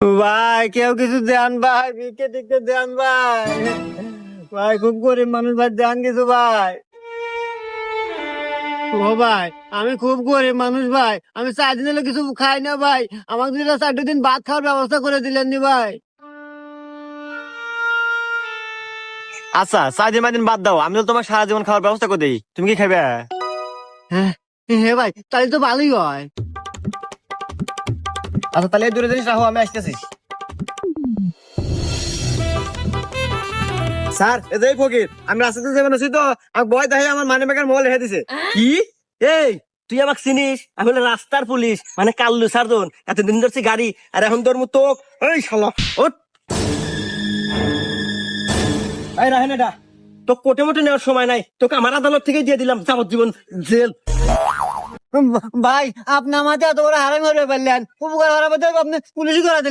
ভাই কেউ কিছু দেন ভাই, ভিক্ষে টিক্ষে দেন ভাই। ভাই খুব গরিব মানুষ ভাই, দেন কিছু ভাই। ও ভাই আমি খুব গরিব মানুষ ভাই, আমি 4 দিন হলো কিছু খাই না ভাই। আমাকে যদি 4 দিন ভাত খাওয়ার ব্যবস্থা করে দিলেন নি ভাই। আচ্ছা 4 দিন বাদ দাও, আমি তো তোমার সারা জীবন খাওয়ার ব্যবস্থা করে দিই, তুমি কি খাবে? হ্যাঁ হ্যাঁ ভাই, তাহলে তো ভালোই হয়। আচ্ছা তাহলে এই 2 জিনিস রাখো, আমি আসতেছি। স্যার এই ফকির, আমি রাস্তাতে যাবেন আছি তো, আমি ভয় দেখে আমার মানি ব্যাগের মোবাইল রেখে দিছে। কি? এই তুই আমাকে চিনিস? আমি হলো রাস্তার পুলিশ, মানে কাল্লু সার্জন। এতদিন ধরছি গাড়ি, আর এখন তোর মতো এই শালা ওঠ। এই রাহেন এটা তো কোটে মোটে নেওয়ার সময় নাই, তোকে আমার আদালত থেকে দিয়ে দিলাম যাবজ্জীবন জেল। ভাই আপনি আমাকে এত বড় হারামি করে ফেললেন, উপকার করার বদলে আপনি পুলিশই করে দিলেন।